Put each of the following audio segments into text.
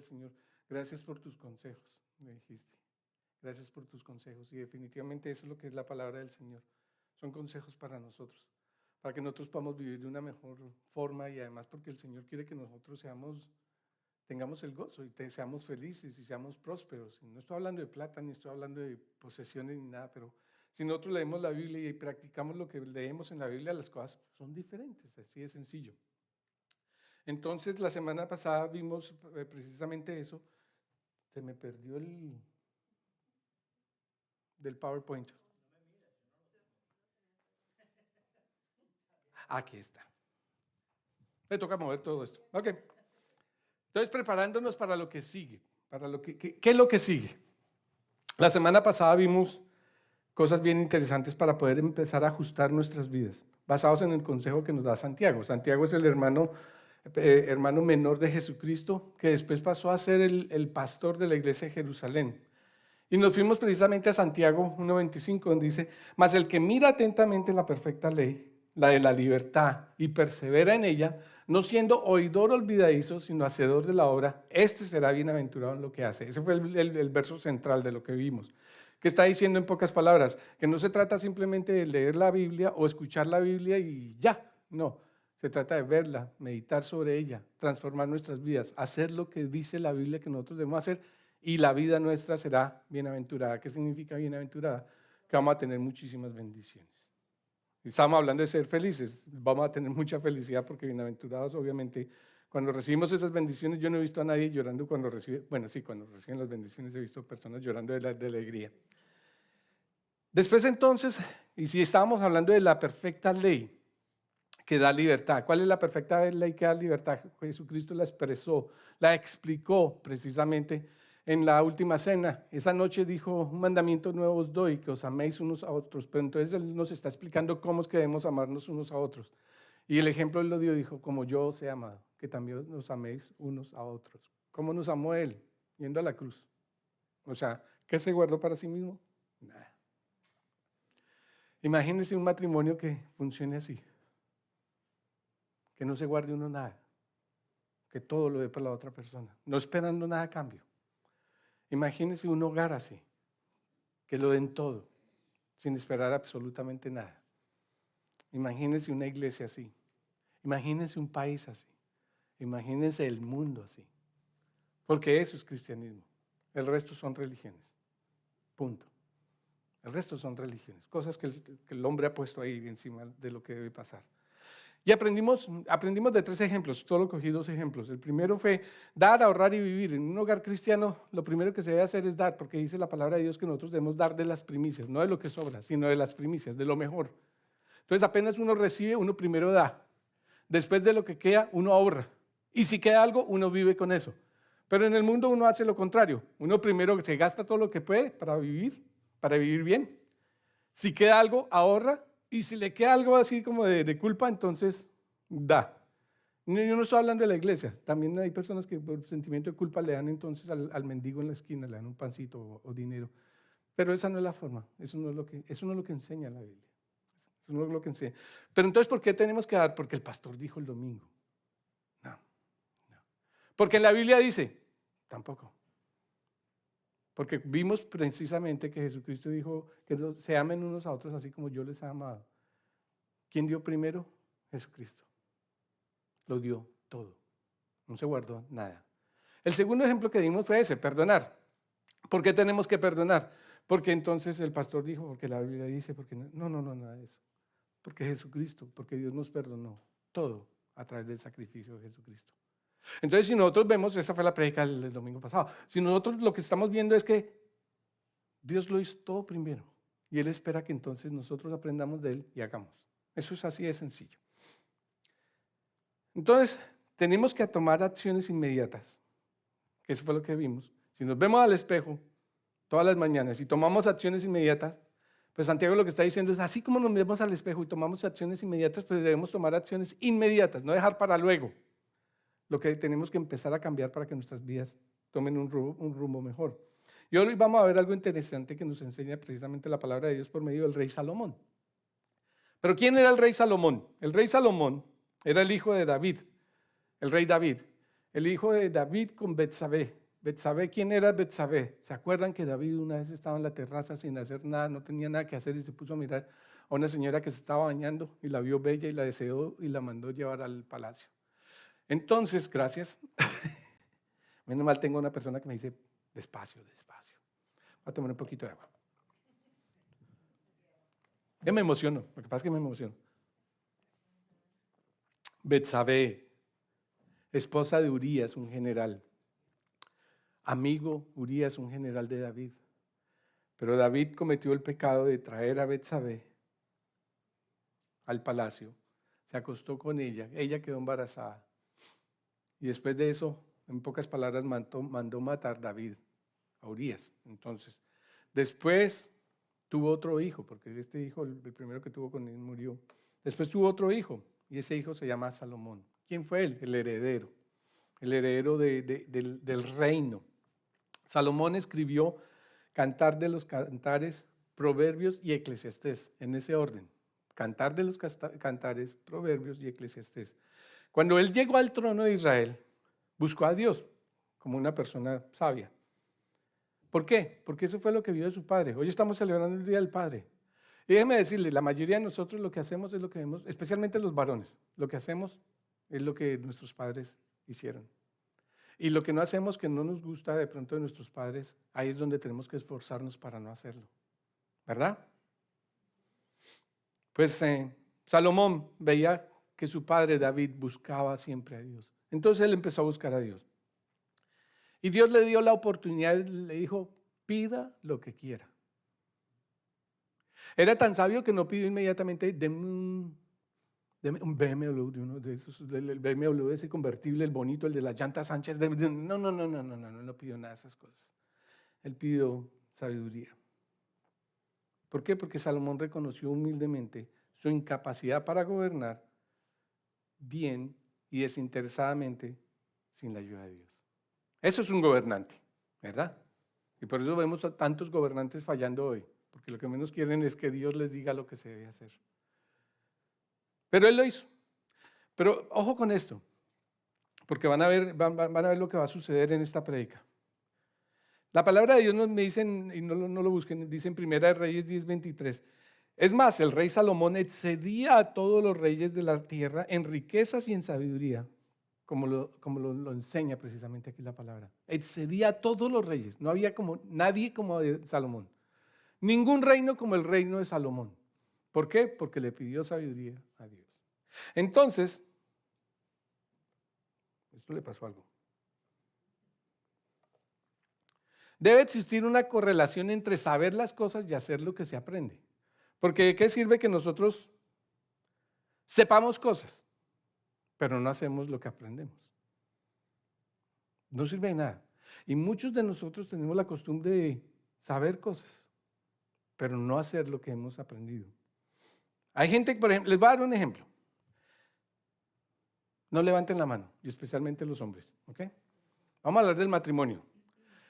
Señor, gracias por tus consejos, me dijiste. Gracias por tus consejos. Y definitivamente eso es lo que es la palabra del Señor. Son consejos para nosotros, para que nosotros podamos vivir de una mejor forma y además porque el Señor quiere que nosotros tengamos el gozo y seamos felices y seamos prósperos. Y no estoy hablando de plata, ni estoy hablando de posesiones ni nada, pero si nosotros leemos la Biblia y practicamos lo que leemos en la Biblia, las cosas son diferentes, así de sencillo. Entonces, la semana pasada vimos precisamente eso. Se me perdió del PowerPoint. Aquí está. Me toca mover todo esto. Ok. Entonces, preparándonos para lo que sigue. ¿Qué es lo que sigue? La semana pasada vimos cosas bien interesantes para poder empezar a ajustar nuestras vidas, basados en el consejo que nos da Santiago. Santiago es el hermano menor de Jesucristo, que después pasó a ser el pastor de la iglesia de Jerusalén. Y nos fuimos precisamente a Santiago 1:25, donde dice: mas el que mira atentamente la perfecta ley, la de la libertad, y persevera en ella, no siendo oidor olvidadizo, sino hacedor de la obra, este será bienaventurado en lo que hace. Ese fue el verso central de lo que vimos. ¿Qué está diciendo en pocas palabras? Que no se trata simplemente de leer la Biblia o escuchar la Biblia y ya, no. Se trata de verla, meditar sobre ella, transformar nuestras vidas, hacer lo que dice la Biblia que nosotros debemos hacer, y la vida nuestra será bienaventurada. ¿Qué significa bienaventurada? Que vamos a tener muchísimas bendiciones. Estamos hablando de ser felices, vamos a tener mucha felicidad porque bienaventurados, obviamente, cuando recibimos esas bendiciones, yo no he visto a nadie llorando cuando recibe, bueno, sí, cuando reciben las bendiciones he visto personas llorando de alegría. Después entonces, y si estábamos hablando de la perfecta ley que da libertad, ¿cuál es la perfecta ley que da libertad? Jesucristo la expresó, la explicó precisamente en la última cena. Esa noche dijo: un mandamiento nuevo os doy, que os améis unos a otros. Pero entonces Él nos está explicando cómo es que debemos amarnos unos a otros. Y el ejemplo Él lo dio, dijo: como yo os he amado, que también nos améis unos a otros. ¿Cómo nos amó Él? Yendo a la cruz. O sea, ¿qué se guardó para sí mismo? Nada. Imagínense un matrimonio que funcione así, que no se guarde uno nada, que todo lo dé para la otra persona, no esperando nada a cambio. Imagínense un hogar así, que lo den todo, sin esperar absolutamente nada. Imagínense una iglesia así, imagínense un país así, imagínense el mundo así, porque eso es cristianismo. El resto son religiones, punto. El resto son religiones, cosas que el hombre ha puesto ahí encima de lo que debe pasar. Y aprendimos de 3 ejemplos, solo cogí 2 ejemplos. El primero fue dar, ahorrar y vivir. En un hogar cristiano lo primero que se debe hacer es dar, porque dice la palabra de Dios que nosotros debemos dar de las primicias, no de lo que sobra, sino de las primicias, de lo mejor. Entonces apenas uno recibe, uno primero da. Después de lo que queda, uno ahorra. Y si queda algo, uno vive con eso. Pero en el mundo uno hace lo contrario. Uno primero se gasta todo lo que puede para vivir bien. Si queda algo, ahorra. Y si le queda algo así como de culpa, entonces da. Yo no estoy hablando de la iglesia. También hay personas que por sentimiento de culpa le dan entonces al mendigo en la esquina, le dan un pancito o dinero. Pero esa no es la forma. Eso no es lo que enseña la Biblia. Eso no es lo que enseña. Pero entonces, ¿por qué tenemos que dar? Porque el pastor dijo el domingo. No. Porque en la Biblia dice, tampoco. Porque vimos precisamente que Jesucristo dijo que se amen unos a otros así como yo les he amado. ¿Quién dio primero? Jesucristo. Lo dio todo. No se guardó nada. El segundo ejemplo que dimos fue ese, perdonar. ¿Por qué tenemos que perdonar? Porque entonces el pastor dijo, porque la Biblia dice, porque no, nada de eso. Porque Jesucristo, porque Dios nos perdonó todo a través del sacrificio de Jesucristo. Entonces, si nosotros vemos, esa fue la prédica del domingo pasado, si nosotros lo que estamos viendo es que Dios lo hizo todo primero y Él espera que entonces nosotros aprendamos de Él y hagamos. Eso es así de sencillo. Entonces, tenemos que tomar acciones inmediatas, que eso fue lo que vimos. Si nos vemos al espejo todas las mañanas y tomamos acciones inmediatas, pues Santiago lo que está diciendo es, así como nos vemos al espejo y tomamos acciones inmediatas, pues debemos tomar acciones inmediatas, no dejar para luego. Lo que tenemos que empezar a cambiar para que nuestras vidas tomen un rumbo mejor. Y hoy vamos a ver algo interesante que nos enseña precisamente la palabra de Dios por medio del rey Salomón. Pero ¿quién era el rey Salomón? El rey Salomón era el hijo de David, el rey David. El hijo de David con Betsabé. Betsabé, ¿quién era Betsabé? ¿Se acuerdan que David una vez estaba en la terraza sin hacer nada, no tenía nada que hacer y se puso a mirar a una señora que se estaba bañando y la vio bella y la deseó y la mandó llevar al palacio? Entonces, gracias. Menos mal tengo una persona que me dice, despacio, despacio. Voy a tomar un poquito de agua. Yo me emociono, lo que pasa es que me emociono. Betsabé, esposa de Urías, un general. Amigo, Urías, un general de David. Pero David cometió el pecado de traer a Betsabé al palacio. Se acostó con ella quedó embarazada. Y después de eso, en pocas palabras, mandó matar David a Urías. Entonces, después tuvo otro hijo, porque este hijo, el primero que tuvo con él, murió. Después tuvo otro hijo, y ese hijo se llama Salomón. ¿Quién fue él? El heredero del reino. Salomón escribió Cantar de los Cantares, Proverbios y Eclesiastés, en ese orden. Cantar de los Cantares, Proverbios y Eclesiastés. Cuando él llegó al trono de Israel, buscó a Dios como una persona sabia. ¿Por qué? Porque eso fue lo que vio de su padre. Hoy estamos celebrando el Día del Padre. Y déjeme decirle, la mayoría de nosotros lo que hacemos es lo que vemos, especialmente los varones, lo que hacemos es lo que nuestros padres hicieron. Y lo que no hacemos, que no nos gusta de pronto de nuestros padres, ahí es donde tenemos que esforzarnos para no hacerlo. ¿Verdad? Pues Salomón veía que su padre David buscaba siempre a Dios. Entonces él empezó a buscar a Dios. Y Dios le dio la oportunidad, le dijo, pida lo que quiera. Era tan sabio que no pidió inmediatamente, deme un BMW, de uno de esos, el BMW ese convertible, el bonito, el de las llantas anchas. No pidió nada de esas cosas. Él pidió sabiduría. ¿Por qué? Porque Salomón reconoció humildemente su incapacidad para gobernar bien y desinteresadamente sin la ayuda de Dios. Eso es un gobernante, ¿verdad? Y por eso vemos a tantos gobernantes fallando hoy, porque lo que menos quieren es que Dios les diga lo que se debe hacer. Pero él lo hizo. Pero ojo con esto, porque van a ver lo que va a suceder en esta prédica. La palabra de Dios me dicen, y no lo busquen, dice en Primera de Reyes 10:23. Es más, el rey Salomón excedía a todos los reyes de la tierra en riquezas y en sabiduría, como lo enseña precisamente aquí la palabra. Excedía a todos los reyes, no había nadie como Salomón. Ningún reino como el reino de Salomón. ¿Por qué? Porque le pidió sabiduría a Dios. Entonces, esto le pasó algo. Debe existir una correlación entre saber las cosas y hacer lo que se aprende. Porque ¿de qué sirve que nosotros sepamos cosas, pero no hacemos lo que aprendemos? No sirve de nada. Y muchos de nosotros tenemos la costumbre de saber cosas, pero no hacer lo que hemos aprendido. Hay gente, por ejemplo, les voy a dar un ejemplo. No levanten la mano, y especialmente los hombres, ¿ok? Vamos a hablar del matrimonio.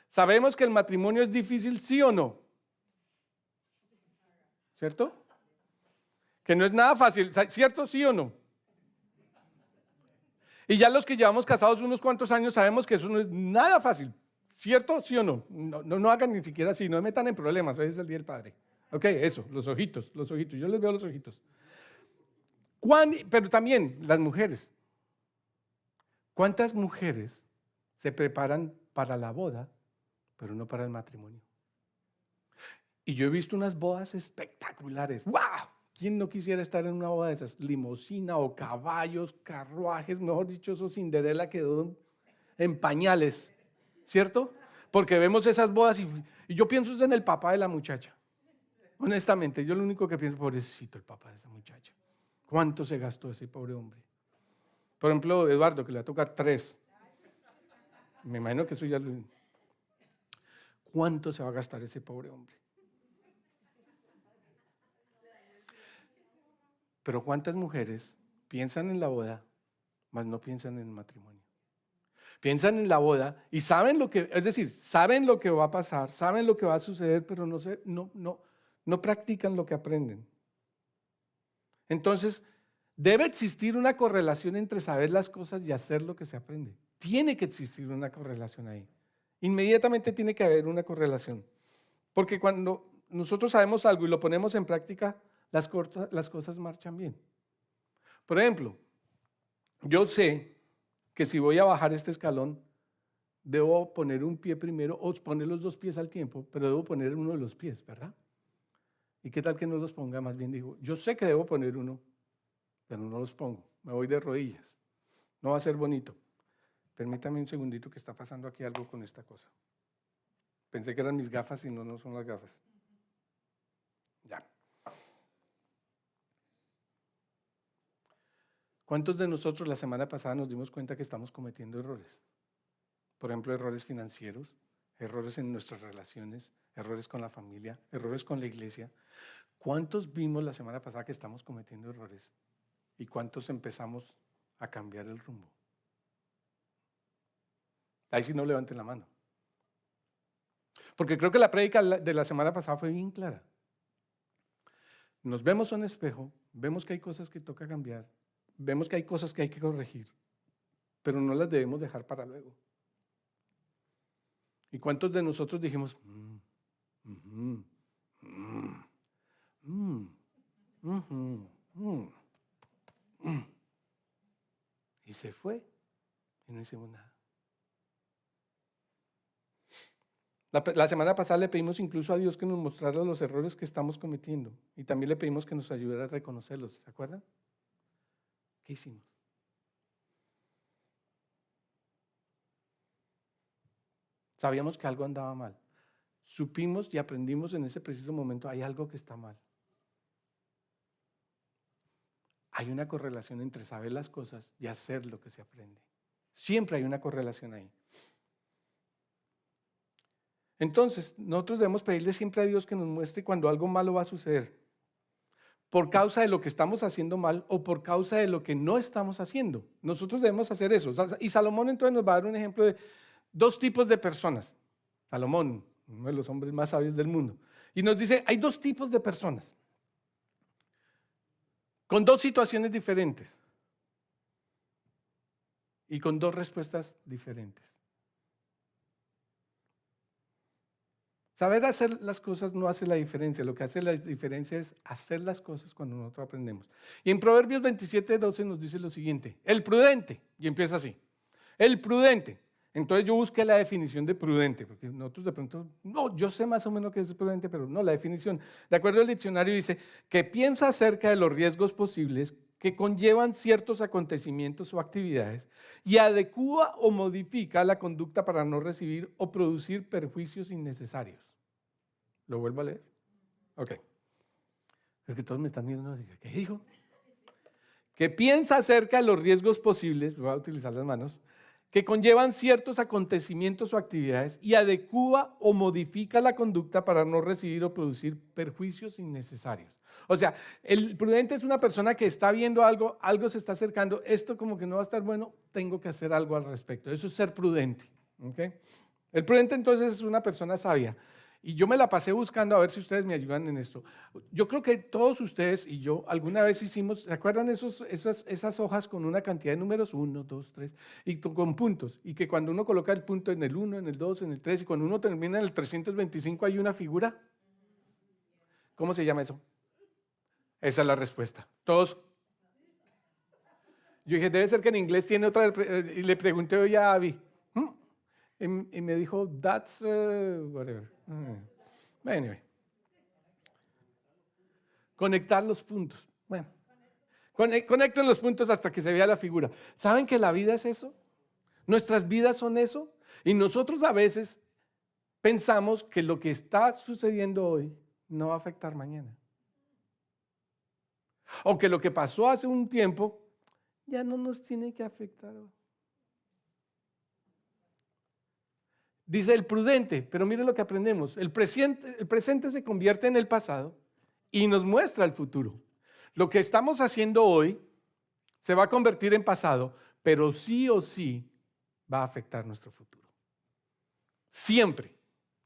¿Sabemos que el matrimonio es difícil, sí o no? ¿Cierto? Que no es nada fácil, ¿cierto? ¿Sí o no? Y ya los que llevamos casados unos cuantos años sabemos que eso no es nada fácil, ¿cierto? ¿Sí o no? No hagan ni siquiera así, no me metan en problemas, hoy es el Día del Padre. Ok, eso, los ojitos, yo les veo los ojitos. Pero también las mujeres. ¿Cuántas mujeres se preparan para la boda, pero no para el matrimonio? Y yo he visto unas bodas espectaculares. ¡Wow! ¿Quién no quisiera estar en una boda de esas? Limosina o caballos, carruajes, mejor dicho, eso Cinderella quedó en pañales, ¿cierto? Porque vemos esas bodas y yo pienso en el papá de la muchacha. Honestamente, yo lo único que pienso, pobrecito el papá de esa muchacha. ¿Cuánto se gastó ese pobre hombre? Por ejemplo, Eduardo, que le va a tocar 3. Me imagino que eso ya lo... ¿Cuánto se va a gastar ese pobre hombre? Pero ¿cuántas mujeres piensan en la boda, mas no piensan en el matrimonio? Piensan en la boda y saben saben lo que va a pasar, saben lo que va a suceder, pero no practican lo que aprenden. Entonces, debe existir una correlación entre saber las cosas y hacer lo que se aprende. Tiene que existir una correlación ahí. Inmediatamente tiene que haber una correlación. Porque cuando nosotros sabemos algo y lo ponemos en práctica, las cosas marchan bien. Por ejemplo, yo sé que si voy a bajar este escalón, debo poner un pie primero o poner los dos pies al tiempo, pero debo poner uno de los pies, ¿verdad? ¿Y qué tal que no los ponga? Más bien digo, yo sé que debo poner uno, pero no los pongo. Me voy de rodillas. No va a ser bonito. Permítame un segundito que está pasando aquí algo con esta cosa. Pensé que eran mis gafas y no son las gafas. Ya. ¿Cuántos de nosotros la semana pasada nos dimos cuenta que estamos cometiendo errores? Por ejemplo, errores financieros, errores en nuestras relaciones, errores con la familia, errores con la iglesia. ¿Cuántos vimos la semana pasada que estamos cometiendo errores? ¿Y cuántos empezamos a cambiar el rumbo? Ahí sí no levanten la mano. Porque creo que la prédica de la semana pasada fue bien clara. Nos vemos en un espejo, vemos que hay cosas que toca cambiar, vemos que hay cosas que hay que corregir, pero no las debemos dejar para luego. ¿Y cuántos de nosotros dijimos, y se fue y no hicimos nada? La semana pasada le pedimos incluso a Dios que nos mostrara los errores que estamos cometiendo y también le pedimos que nos ayudara a reconocerlos. ¿Se acuerdan? ¿Qué hicimos? Sabíamos que algo andaba mal. Supimos y aprendimos en ese preciso momento, hay algo que está mal. Hay una correlación entre saber las cosas y hacer lo que se aprende. Siempre hay una correlación ahí. Entonces, nosotros debemos pedirle siempre a Dios que nos muestre cuando algo malo va a suceder, por causa de lo que estamos haciendo mal o por causa de lo que no estamos haciendo. Nosotros debemos hacer eso. Y Salomón entonces nos va a dar un ejemplo de dos tipos de personas. Salomón, uno de los hombres más sabios del mundo. Y nos dice, hay dos tipos de personas, con dos situaciones diferentes y con dos respuestas diferentes. Saber hacer las cosas no hace la diferencia, lo que hace la diferencia es hacer las cosas cuando nosotros aprendemos. Y en Proverbios 27:12 nos dice lo siguiente, el prudente, y empieza así, el prudente. Entonces yo busqué la definición de prudente, porque nosotros de pronto, no, yo sé más o menos qué es prudente, pero no, la definición, de acuerdo al diccionario dice, que piensa acerca de los riesgos posibles que conllevan ciertos acontecimientos o actividades y adecúa o modifica la conducta para no recibir o producir perjuicios innecesarios. ¿Lo vuelvo a leer? Ok. Es que todos me están mirando, ¿qué dijo? Que piensa acerca de los riesgos posibles, voy a utilizar las manos, que conllevan ciertos acontecimientos o actividades y adecúa o modifica la conducta para no recibir o producir perjuicios innecesarios. O sea, el prudente es una persona que está viendo algo, algo se está acercando, esto como que no va a estar bueno, tengo que hacer algo al respecto. Eso es ser prudente. ¿Okay? El prudente entonces es una persona sabia. Y yo me la pasé buscando a ver si ustedes me ayudan en esto. Yo creo que todos ustedes y yo alguna vez hicimos, ¿se acuerdan esas hojas con una cantidad de números? 1, 2, 3, y con puntos. Y que cuando uno coloca el punto en el 1, en el 2, en el 3, y cuando uno termina en el 325 hay una figura. ¿Cómo se llama eso? Esa es la respuesta. Todos. Yo dije, debe ser que en inglés tiene otra, y le pregunté hoy a Abby, y me dijo, that's whatever. Anyway. Conectar los puntos. Bueno, conecten los puntos hasta que se vea la figura. ¿Saben que la vida es eso? Nuestras vidas son eso. Y nosotros a veces pensamos que lo que está sucediendo hoy no va a afectar mañana. O que lo que pasó hace un tiempo ya no nos tiene que afectar hoy. Dice el prudente, pero mire lo que aprendemos. El presente se convierte en el pasado y nos muestra el futuro. Lo que estamos haciendo hoy se va a convertir en pasado, pero sí o sí va a afectar nuestro futuro. Siempre,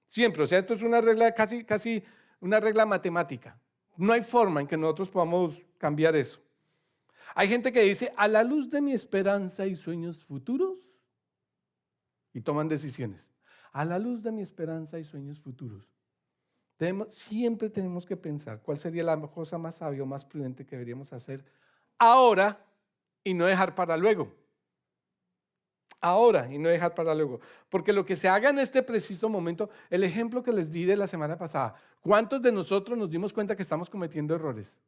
siempre. O sea, esto es una regla casi una regla matemática. No hay forma en que nosotros podamos cambiar eso. Hay gente que dice, a la luz de mi esperanza y sueños futuros, y toman decisiones. A la luz de mi esperanza y sueños futuros, siempre tenemos que pensar cuál sería la cosa más sabia o más prudente que deberíamos hacer ahora y no dejar para luego. Ahora y no dejar para luego. Porque lo que se haga en este preciso momento, el ejemplo que les di de la semana pasada, ¿cuántos de nosotros nos dimos cuenta que estamos cometiendo errores?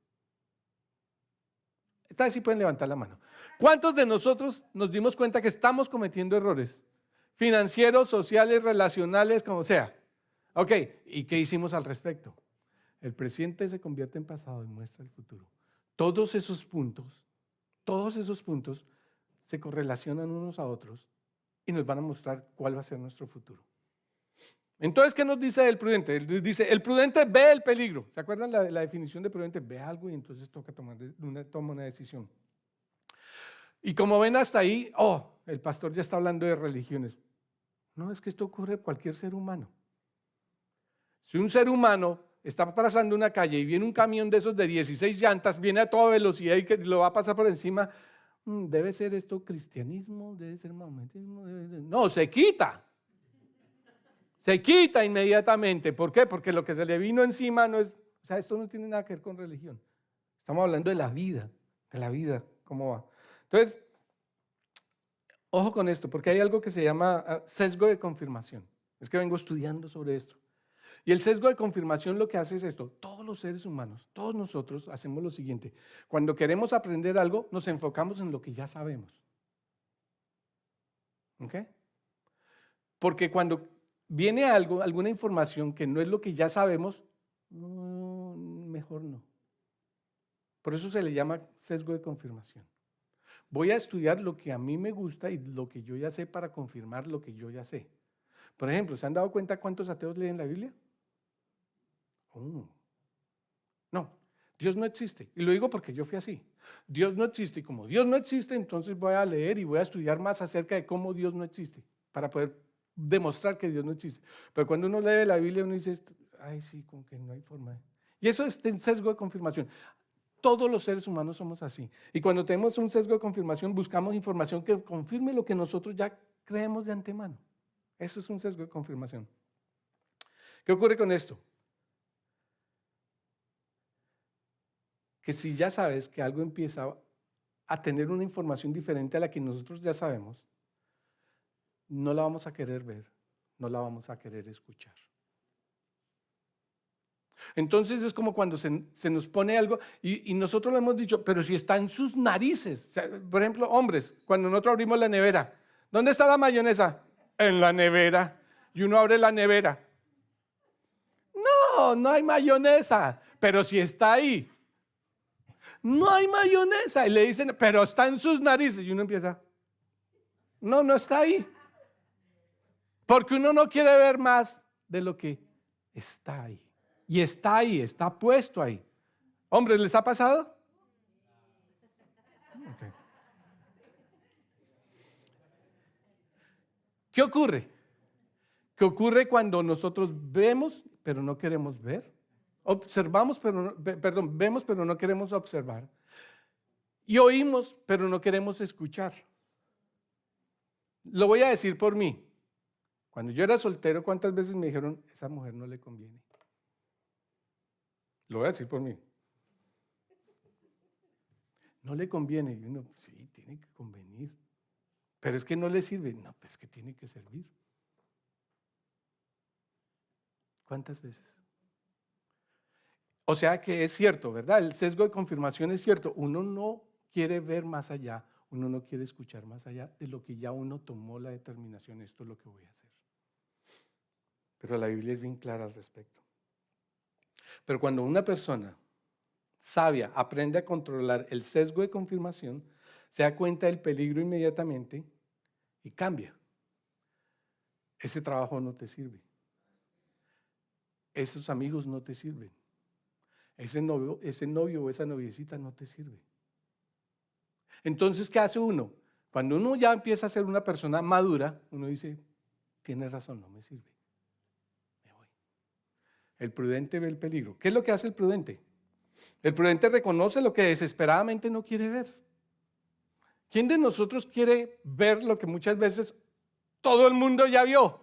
Esta vez sí pueden levantar la mano. ¿Cuántos de nosotros nos dimos cuenta que estamos cometiendo errores? Financieros, sociales, relacionales, como sea. Ok, ¿y qué hicimos al respecto? El presente se convierte en pasado y muestra el futuro. Todos esos puntos se correlacionan unos a otros y nos van a mostrar cuál va a ser nuestro futuro. Entonces, ¿qué nos dice el prudente? Él dice, el prudente ve el peligro. ¿Se acuerdan la definición de prudente? Ve algo y entonces toma una decisión. Y como ven hasta ahí, el pastor ya está hablando de religiones. No, es que esto ocurre a cualquier ser humano. Si un ser humano está pasando una calle y viene un camión de esos de 16 llantas, viene a toda velocidad y que lo va a pasar por encima, debe ser esto cristianismo, debe ser maometismo, no, se quita. Se quita inmediatamente. ¿Por qué? Porque lo que se le vino encima no es, o sea, esto no tiene nada que ver con religión. Estamos hablando de la vida, cómo va. Entonces, ojo con esto, porque hay algo que se llama sesgo de confirmación. Es que vengo estudiando sobre esto. Y el sesgo de confirmación lo que hace es esto. Todos los seres humanos, todos nosotros hacemos lo siguiente. Cuando queremos aprender algo, nos enfocamos en lo que ya sabemos. ¿Ok? Porque cuando viene algo, alguna información que no es lo que ya sabemos, mejor no. Por eso se le llama sesgo de confirmación. Voy a estudiar lo que a mí me gusta y lo que yo ya sé para confirmar lo que yo ya sé. Por ejemplo, ¿se han dado cuenta cuántos ateos leen la Biblia? No, Dios no existe. Y lo digo porque yo fui así. Dios no existe. Y como Dios no existe, entonces voy a leer y voy a estudiar más acerca de cómo Dios no existe, para poder demostrar que Dios no existe. Pero cuando uno lee la Biblia, uno dice, ay, sí, como que no hay forma. Y eso es un sesgo de confirmación. Todos los seres humanos somos así. Y cuando tenemos un sesgo de confirmación, buscamos información que confirme lo que nosotros ya creemos de antemano. Eso es un sesgo de confirmación. ¿Qué ocurre con esto? Que si ya sabes que algo empieza a tener una información diferente a la que nosotros ya sabemos, no la vamos a querer ver, no la vamos a querer escuchar. Entonces es como cuando se nos pone algo y nosotros lo hemos dicho, pero si está en sus narices. O sea, por ejemplo, hombres, cuando nosotros abrimos la nevera, ¿dónde está la mayonesa? En la nevera. Y uno abre la nevera. No, no hay mayonesa, pero si está ahí. No hay mayonesa. Y le dicen, pero está en sus narices. Y uno empieza, no, no está ahí. Porque uno no quiere ver más de lo que está ahí. Y está ahí, está puesto ahí. Hombres, ¿les ha pasado? Okay. ¿Qué ocurre? ¿Qué ocurre cuando nosotros vemos, pero no queremos ver? Observamos, pero no, vemos, pero no queremos observar. Y oímos, pero no queremos escuchar. Lo voy a decir por mí. Cuando yo era soltero, ¿cuántas veces me dijeron, esa mujer no le conviene? Lo voy a decir por mí. No le conviene. Y uno, sí, tiene que convenir. Pero es que no le sirve. No, pues es que tiene que servir. ¿Cuántas veces? O sea que es cierto, ¿verdad? El sesgo de confirmación es cierto. Uno no quiere ver más allá, uno no quiere escuchar más allá de lo que ya uno tomó la determinación, esto es lo que voy a hacer. Pero la Biblia es bien clara al respecto. Pero cuando una persona sabia aprende a controlar el sesgo de confirmación, se da cuenta del peligro inmediatamente y cambia. Ese trabajo no te sirve. Esos amigos no te sirven. Ese novio o esa noviecita no te sirve. Entonces, ¿qué hace uno? Cuando uno ya empieza a ser una persona madura, uno dice, tiene razón, no me sirve. Me voy. El prudente ve el peligro. ¿Qué es lo que hace el prudente? El prudente reconoce lo que desesperadamente no quiere ver. ¿Quién de nosotros quiere ver lo que muchas veces Todo el mundo ya vio.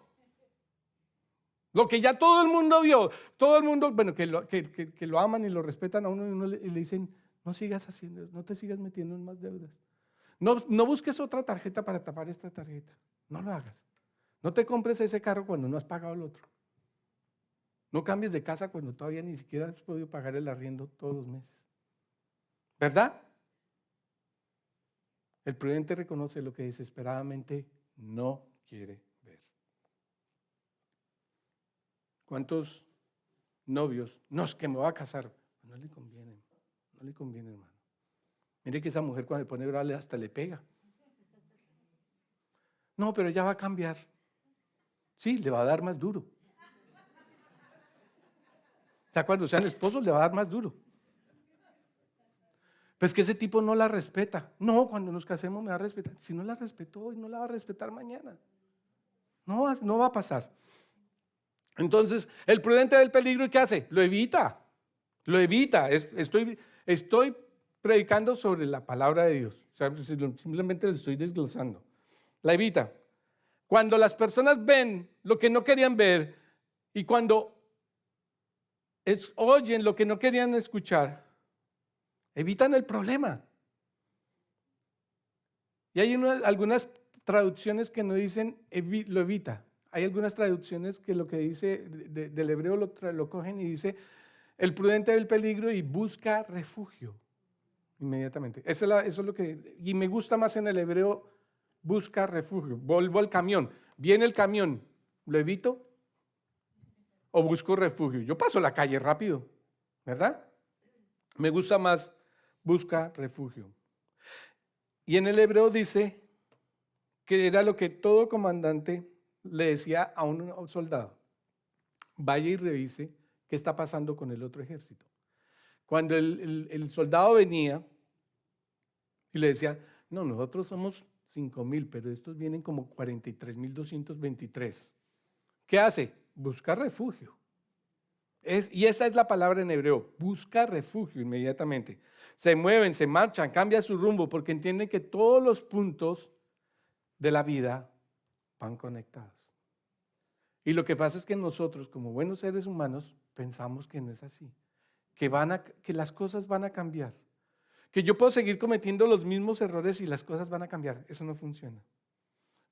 Lo que ya todo el mundo vio. Todo el mundo, bueno, que lo aman y lo respetan a uno, y le dicen, no sigas haciendo eso, no te sigas metiendo en más deudas. No busques otra tarjeta para tapar esta tarjeta. No lo hagas. No te compres ese carro cuando no has pagado el otro. No cambies de casa cuando todavía ni siquiera has podido pagar el arriendo todos los meses. ¿Verdad? El prudente reconoce lo que desesperadamente no quiere ver. ¿Cuántos novios? No, es que me voy a casar. No le conviene, hermano. Mire que esa mujer cuando le pone brava hasta le pega. No, pero ella va a cambiar. Sí, le va a dar más duro. Ya cuando sean esposos le va a dar más duro. Pues que ese tipo no la respeta. No, cuando nos casemos me va a respetar. Si no la respetó hoy, no la va a respetar mañana. No va a pasar. Entonces, el prudente del peligro, ¿y qué hace? Lo evita. Lo evita. Estoy predicando sobre la palabra de Dios. O sea, simplemente lo estoy desglosando. La evita. Cuando las personas ven lo que no querían ver y cuando oyen lo que no querían escuchar, evitan el problema. Y hay algunas traducciones que no dicen lo evita. Hay algunas traducciones que lo que dice del hebreo lo cogen y dice el prudente del peligro y busca refugio inmediatamente. Eso es lo que, y me gusta más en el hebreo, busca refugio. Vuelvo al camión. Viene el camión, ¿lo evito o busco refugio? Yo paso la calle rápido, ¿verdad? Me gusta más busca refugio. Y en el hebreo dice que era lo que todo comandante le decía a un soldado: vaya y revise qué está pasando con el otro ejército. Cuando el soldado venía y le decía, no, nosotros somos 5,000, pero estos vienen como 43,223. ¿Qué hace? Busca refugio. Y esa es la palabra en hebreo, busca refugio inmediatamente. Se mueven, se marchan, cambia su rumbo porque entienden que todos los puntos de la vida van conectados. Y lo que pasa es que nosotros, como buenos seres humanos, pensamos que no es así, que las cosas van a cambiar, que yo puedo seguir cometiendo los mismos errores y las cosas van a cambiar. Eso no funciona.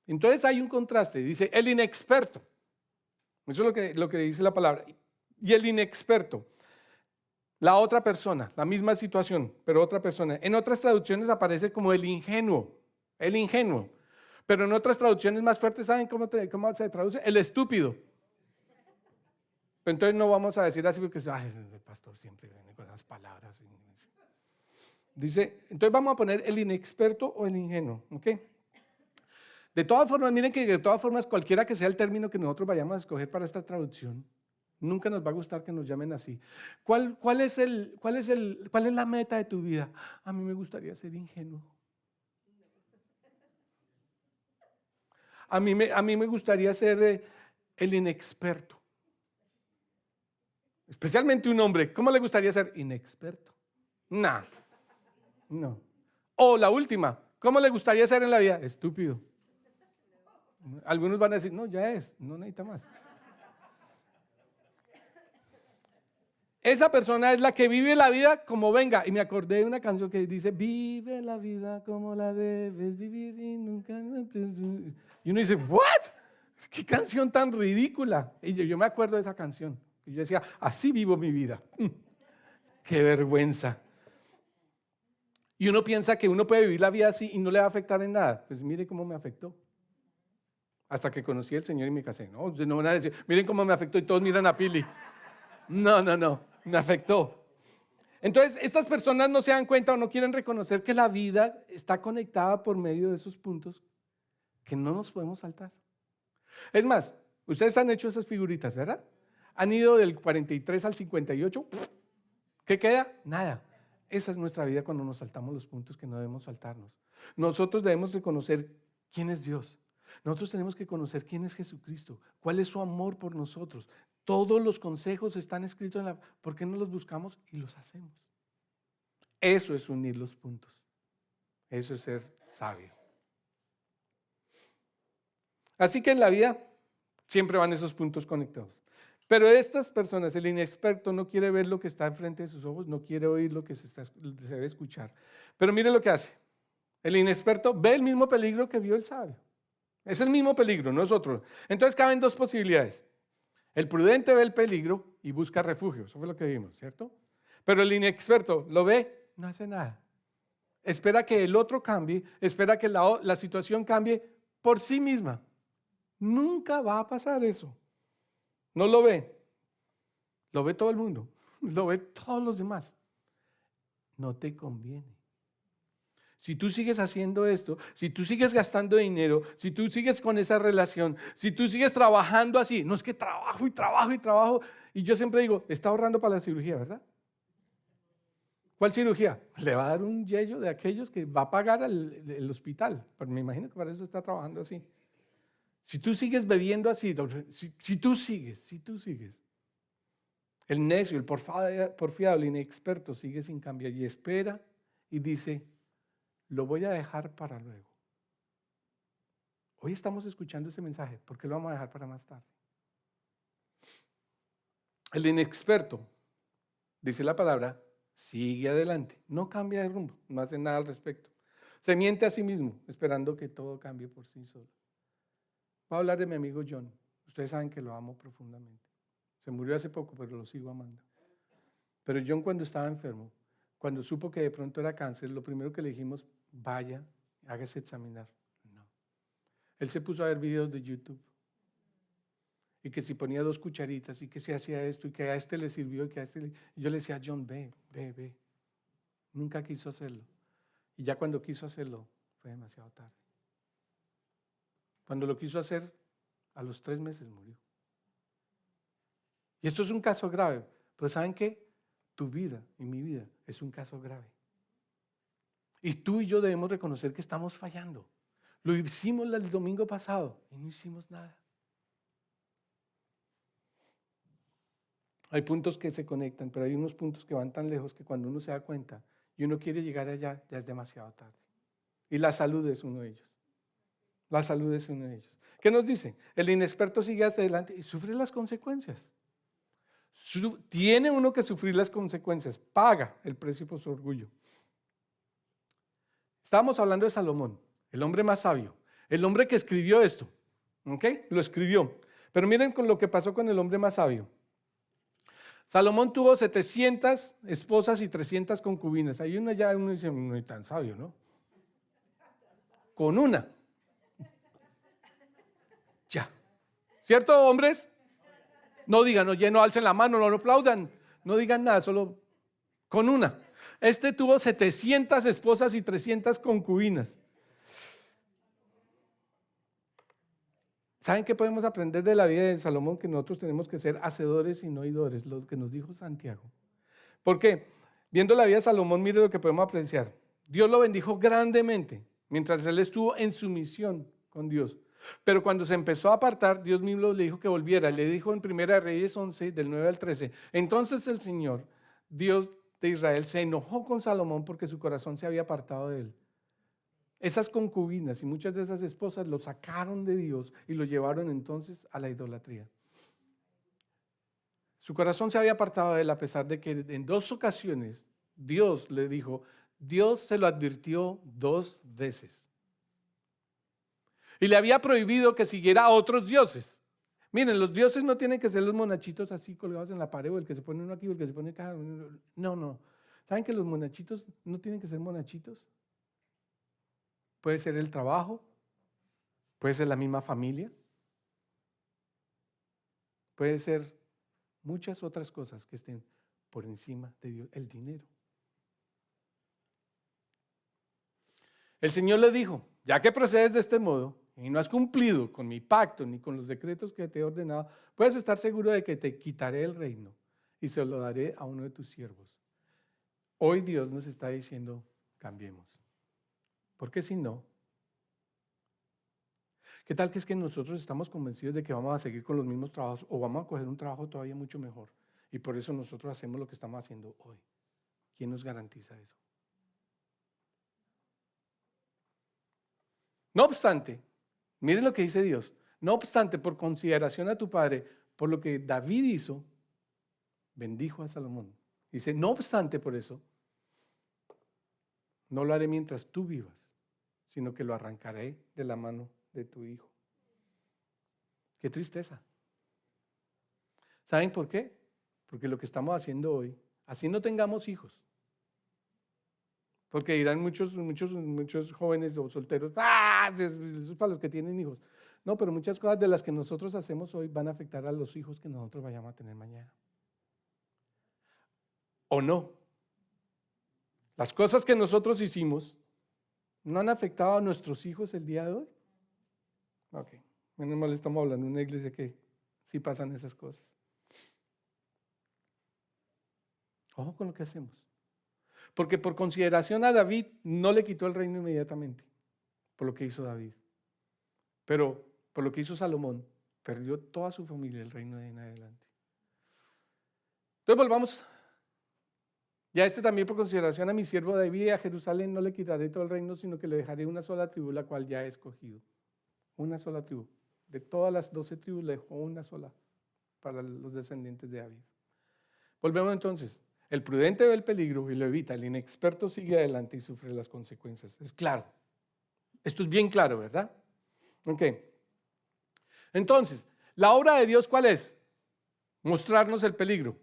Entonces hay un contraste, dice el inexperto. Eso es lo que dice la palabra. Y el inexperto, la otra persona, la misma situación, pero otra persona. En otras traducciones aparece como el ingenuo. Pero en otras traducciones más fuertes, ¿saben cómo se traduce? El estúpido. Pero entonces no vamos a decir así porque el pastor siempre viene con las palabras. Dice, entonces vamos a poner el inexperto o el ingenuo, ¿ok? De todas formas, miren que de todas formas, cualquiera que sea el término que nosotros vayamos a escoger para esta traducción, nunca nos va a gustar que nos llamen así. ¿Cuál es la meta de tu vida? A mí me gustaría ser ingenuo. A mí me gustaría ser el inexperto. Especialmente un hombre. ¿Cómo le gustaría ser inexperto? No. O la última. ¿Cómo le gustaría ser en la vida? Estúpido. Algunos van a decir, no, no necesita más. Esa persona es la que vive la vida como venga. Y me acordé de una canción que dice, vive la vida como la debes vivir y nunca... Y uno dice, ¿what? ¿Qué canción tan ridícula? Y yo me acuerdo de esa canción. Y yo decía, así vivo mi vida. Qué vergüenza. Y uno piensa que uno puede vivir la vida así y no le va a afectar en nada. Pues mire cómo me afectó. Hasta que conocí al Señor y me casé. No van a decir, miren cómo me afectó y todos miran a Pili. No, me afectó. Entonces, estas personas no se dan cuenta o no quieren reconocer que la vida está conectada por medio de esos puntos que no nos podemos saltar. Es más, ustedes han hecho esas figuritas, ¿verdad? Han ido del 43 al 58. ¿Qué queda? Nada. Esa es nuestra vida cuando nos saltamos los puntos que no debemos saltarnos. Nosotros debemos reconocer quién es Dios. Nosotros tenemos que conocer quién es Jesucristo, cuál es su amor por nosotros. Todos los consejos están escritos en ¿por qué no los buscamos y los hacemos? Eso es unir los puntos. Eso es ser sabio. Así que en la vida siempre van esos puntos conectados. Pero estas personas, el inexperto no quiere ver lo que está enfrente de sus ojos, no quiere oír lo que se debe escuchar. Pero mire lo que hace. El inexperto ve el mismo peligro que vio el sabio. Es el mismo peligro, no es otro. Entonces caben dos posibilidades. El prudente ve el peligro y busca refugio. Eso fue lo que vimos, ¿cierto? Pero el inexperto lo ve, no hace nada. Espera que el otro cambie, espera que la situación cambie por sí misma. Nunca va a pasar eso. No lo ve. Lo ve todo el mundo. Lo ve todos los demás. No te conviene. Si tú sigues haciendo esto, si tú sigues gastando dinero, si tú sigues con esa relación, si tú sigues trabajando así, no es que trabajo y trabajo y trabajo, y yo siempre digo, está ahorrando para la cirugía, ¿verdad? ¿Cuál cirugía? Le va a dar un yello de aquellos que va a pagar el hospital, pero me imagino que para eso está trabajando así. Si tú sigues bebiendo así, si tú sigues, el necio, el porfiado, el inexperto sigue sin cambiar y espera y dice, lo voy a dejar para luego. Hoy estamos escuchando ese mensaje, ¿por qué lo vamos a dejar para más tarde? El inexperto, dice la palabra, sigue adelante, no cambia de rumbo, no hace nada al respecto. Se miente a sí mismo, esperando que todo cambie por sí solo. Voy a hablar de mi amigo John. Ustedes saben que lo amo profundamente. Se murió hace poco, pero lo sigo amando. Pero John, cuando estaba enfermo, cuando supo que de pronto era cáncer, lo primero que le dijimos, vaya, hágase examinar. No. Él se puso a ver videos de YouTube. Y que si ponía 2 cucharitas y que se hacía esto y que a este le sirvió y que a este le... Y yo le decía, John, ve. Nunca quiso hacerlo. Y ya cuando quiso hacerlo, fue demasiado tarde. Cuando lo quiso hacer, a los 3 meses murió. Y esto es un caso grave, pero ¿saben qué? Tu vida y mi vida es un caso grave. Y tú y yo debemos reconocer que estamos fallando. Lo hicimos el domingo pasado y no hicimos nada. Hay puntos que se conectan, pero hay unos puntos que van tan lejos que cuando uno se da cuenta y uno quiere llegar allá, ya es demasiado tarde. Y la salud es uno de ellos. La salud es uno de ellos. ¿Qué nos dice? El inexperto sigue hacia adelante y sufre las consecuencias. Tiene uno que sufrir las consecuencias, paga el precio por su orgullo. Estábamos hablando de Salomón, el hombre más sabio, el hombre que escribió esto, ¿ok? Lo escribió. Pero miren con lo que pasó con el hombre más sabio. Salomón tuvo 700 esposas y 300 concubinas. Ahí uno dice, no es tan sabio, ¿no? Con una. Ya. ¿Cierto, hombres? No digan, oye, no alcen la mano, no aplaudan, no digan nada, solo con una. Este tuvo 700 esposas y 300 concubinas. ¿Saben qué podemos aprender de la vida de Salomón? Que nosotros tenemos que ser hacedores y no oidores, lo que nos dijo Santiago. ¿Por qué? Viendo la vida de Salomón, mire lo que podemos apreciar. Dios lo bendijo grandemente mientras él estuvo en sumisión con Dios. Pero cuando se empezó a apartar, Dios mismo le dijo que volviera. Le dijo en 1 Reyes 11, del 9 al 13. Entonces el Señor, Dios de Israel, se enojó con Salomón porque su corazón se había apartado de él. Esas concubinas y muchas de esas esposas lo sacaron de Dios y lo llevaron entonces a la idolatría. Su corazón se había apartado de él a pesar de que en 2 ocasiones Dios le dijo, Dios se lo advirtió 2 veces. Y le había prohibido que siguiera a otros dioses. Miren, los dioses no tienen que ser los monachitos así colgados en la pared o el que se pone uno aquí o el que se pone acá. No. ¿Saben que los monachitos no tienen que ser monachitos? Puede ser el trabajo, puede ser la misma familia, puede ser muchas otras cosas que estén por encima de Dios, el dinero. El Señor le dijo, ya que procedes de este modo y no has cumplido con mi pacto ni con los decretos que te he ordenado, puedes estar seguro de que te quitaré el reino y se lo daré a uno de tus siervos. Hoy Dios nos está diciendo, cambiemos. Porque si no, ¿qué tal que es que nosotros estamos convencidos de que vamos a seguir con los mismos trabajos o vamos a coger un trabajo todavía mucho mejor? Y por eso nosotros hacemos lo que estamos haciendo hoy. ¿Quién nos garantiza eso? No obstante, miren lo que dice Dios. No obstante, por consideración a tu padre, por lo que David hizo, bendijo a Salomón. Dice, no obstante por eso, no lo haré mientras tú vivas, sino que lo arrancaré de la mano de tu hijo. Qué tristeza. ¿Saben por qué? Porque lo que estamos haciendo hoy, así no tengamos hijos. Porque dirán muchos jóvenes o solteros, eso es para los que tienen hijos. No, pero muchas cosas de las que nosotros hacemos hoy van a afectar a los hijos que nosotros vayamos a tener mañana. ¿O no? Las cosas que nosotros hicimos no han afectado a nuestros hijos el día de hoy. Ok, menos mal estamos hablando de una iglesia que sí pasan esas cosas. Ojo con lo que hacemos. Porque por consideración a David no le quitó el reino inmediatamente, por lo que hizo David. Pero por lo que hizo Salomón, perdió toda su familia el reino de en adelante. Entonces volvamos. Ya también por consideración a mi siervo David y a Jerusalén no le quitaré todo el reino, sino que le dejaré una sola tribu, la cual ya he escogido. Una sola tribu. De todas las 12 tribus le dejó una sola para los descendientes de David. Volvemos entonces. El prudente ve el peligro y lo evita. El inexperto sigue adelante y sufre las consecuencias. Es claro. Esto es bien claro, ¿verdad? Ok. Entonces, ¿la obra de Dios cuál es? Mostrarnos el peligro.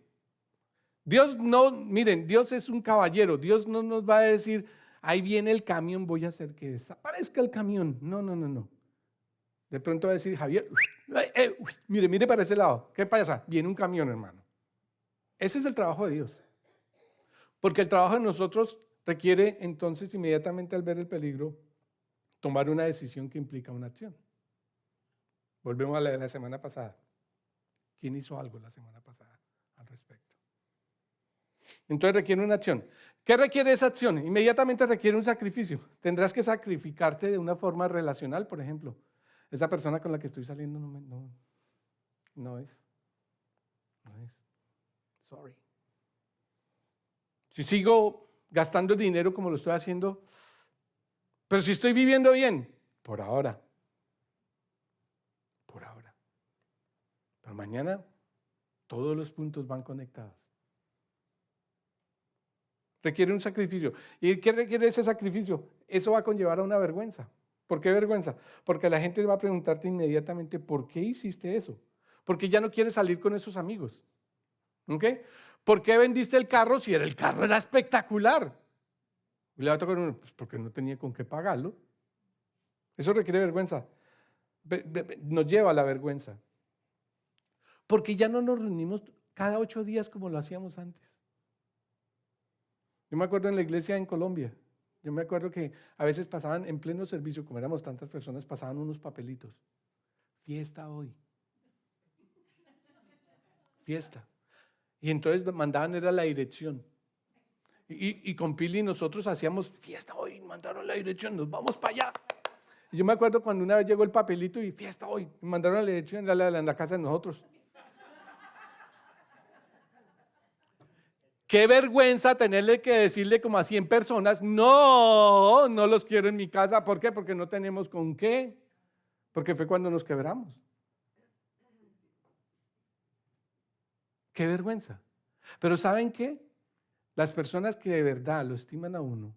Dios no, miren, Dios es un caballero. Dios no nos va a decir, ahí viene el camión, voy a hacer que desaparezca el camión. No, no, no, no. De pronto va a decir, Javier, mire para ese lado. ¿Qué pasa? Viene un camión, hermano. Ese es el trabajo de Dios. Porque el trabajo de nosotros requiere entonces inmediatamente al ver el peligro, tomar una decisión que implica una acción. Volvemos a la de la semana pasada. ¿Quién hizo algo la semana pasada al respecto? Entonces requiere una acción. ¿Qué requiere esa acción? Inmediatamente requiere un sacrificio. Tendrás que sacrificarte de una forma relacional, por ejemplo. Esa persona con la que estoy saliendo no es. Sorry. Si sigo gastando dinero como lo estoy haciendo, pero si estoy viviendo bien, por ahora. Pero mañana todos los puntos van conectados. Requiere un sacrificio. ¿Y qué requiere ese sacrificio? Eso va a conllevar a una vergüenza. ¿Por qué vergüenza? Porque la gente va a preguntarte inmediatamente, ¿por qué hiciste eso? Porque ya no quieres salir con esos amigos. ¿Ok? ¿Por qué vendiste el carro si el carro era espectacular? Y le va a tocar uno, pues porque no tenía con qué pagarlo. Eso requiere vergüenza. Nos lleva a la vergüenza. Porque ya no nos reunimos cada 8 días como lo hacíamos antes. Yo me acuerdo en la iglesia en Colombia, yo me acuerdo que a veces pasaban en pleno servicio, como éramos tantas personas, pasaban unos papelitos. Fiesta hoy. Fiesta. Y entonces mandaban, era la dirección. Y con Pili nosotros hacíamos fiesta hoy, mandaron la dirección, nos vamos para allá. Y yo me acuerdo cuando una vez llegó el papelito y fiesta hoy, mandaron la dirección en la casa de nosotros. Qué vergüenza tenerle que decirle como a 100 personas, no los quiero en mi casa. ¿Por qué? Porque no tenemos con qué. Porque fue cuando nos quebramos. Qué vergüenza. Pero ¿saben qué? Las personas que de verdad lo estiman a uno,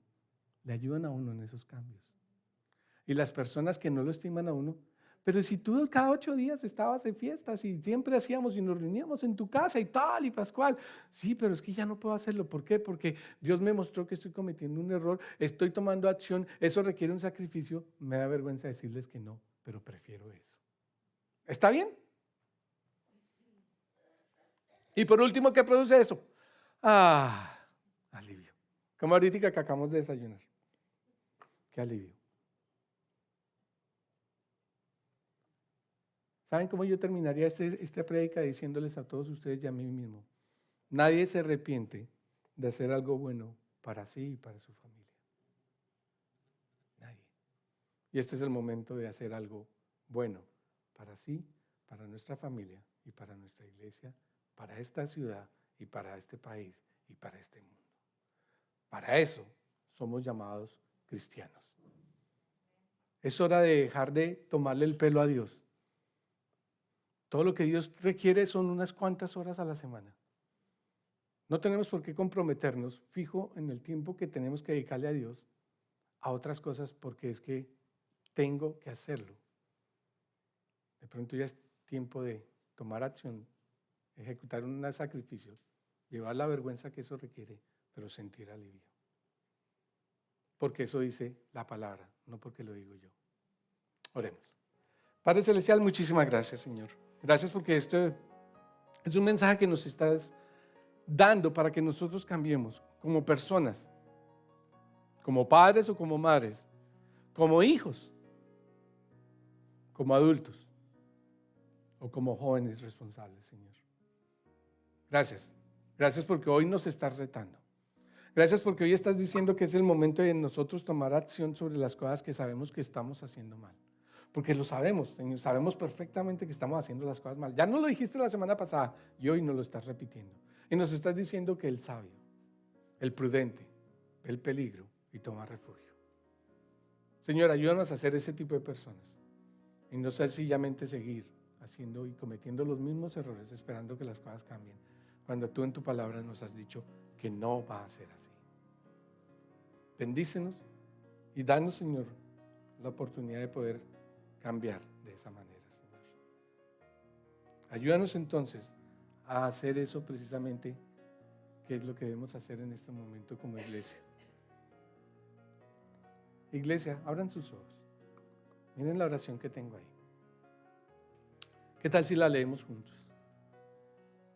le ayudan a uno en esos cambios. Y las personas que no lo estiman a uno, pero si tú cada 8 días estabas en fiestas y siempre hacíamos y nos reuníamos en tu casa y tal y Pascual, sí, pero es que ya no puedo hacerlo. ¿Por qué? Porque Dios me mostró que estoy cometiendo un error, estoy tomando acción, eso requiere un sacrificio. Me da vergüenza decirles que no, pero prefiero eso. ¿Está bien? Y por último, ¿qué produce eso? Alivio. Como ahorita que acabamos de desayunar. Qué alivio. ¿Saben cómo yo terminaría esta prédica diciéndoles a todos ustedes y a mí mismo? Nadie se arrepiente de hacer algo bueno para sí y para su familia. Nadie. Y este es el momento de hacer algo bueno para sí, para nuestra familia y para nuestra iglesia, para esta ciudad y para este país y para este mundo. Para eso somos llamados cristianos. Es hora de dejar de tomarle el pelo a Dios Todo lo que Dios requiere son unas cuantas horas a la semana. No tenemos por qué comprometernos fijo en el tiempo que tenemos que dedicarle a Dios a otras cosas porque es que tengo que hacerlo. De pronto ya es tiempo de tomar acción, ejecutar un sacrificio, llevar la vergüenza que eso requiere, pero sentir alivio. Porque eso dice la palabra, no porque lo digo yo. Oremos. Padre Celestial, muchísimas gracias, Señor. Gracias porque esto es un mensaje que nos estás dando para que nosotros cambiemos como personas, como padres o como madres, como hijos, como adultos o como jóvenes responsables, Señor. Gracias. Gracias porque hoy nos estás retando. Gracias porque hoy estás diciendo que es el momento de nosotros tomar acción sobre las cosas que sabemos que estamos haciendo mal. Porque lo sabemos, Señor, sabemos perfectamente que estamos haciendo las cosas mal. Ya no lo dijiste la semana pasada y hoy no lo estás repitiendo. Y nos estás diciendo que el sabio, el prudente, ve el peligro y toma refugio. Señor, ayúdanos a ser ese tipo de personas y no sencillamente seguir haciendo y cometiendo los mismos errores esperando que las cosas cambien, cuando tú en tu palabra nos has dicho que no va a ser así. Bendícenos y danos, Señor, la oportunidad de poder cambiar de esa manera, Señor. Ayúdanos entonces a hacer eso precisamente, que es lo que debemos hacer en este momento como iglesia. Iglesia, abran sus ojos. Miren la oración que tengo ahí. ¿Qué tal si la leemos juntos?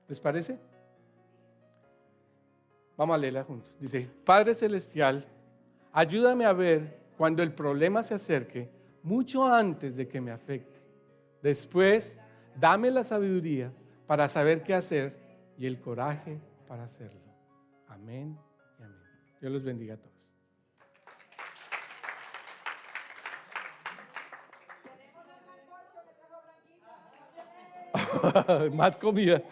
¿Les parece? Vamos a leerla juntos. Dice: Padre Celestial, ayúdame a ver cuando el problema se acerque mucho antes de que me afecte. Después, dame la sabiduría para saber qué hacer y el coraje para hacerlo. Amén y amén. Dios los bendiga a todos. Más comida.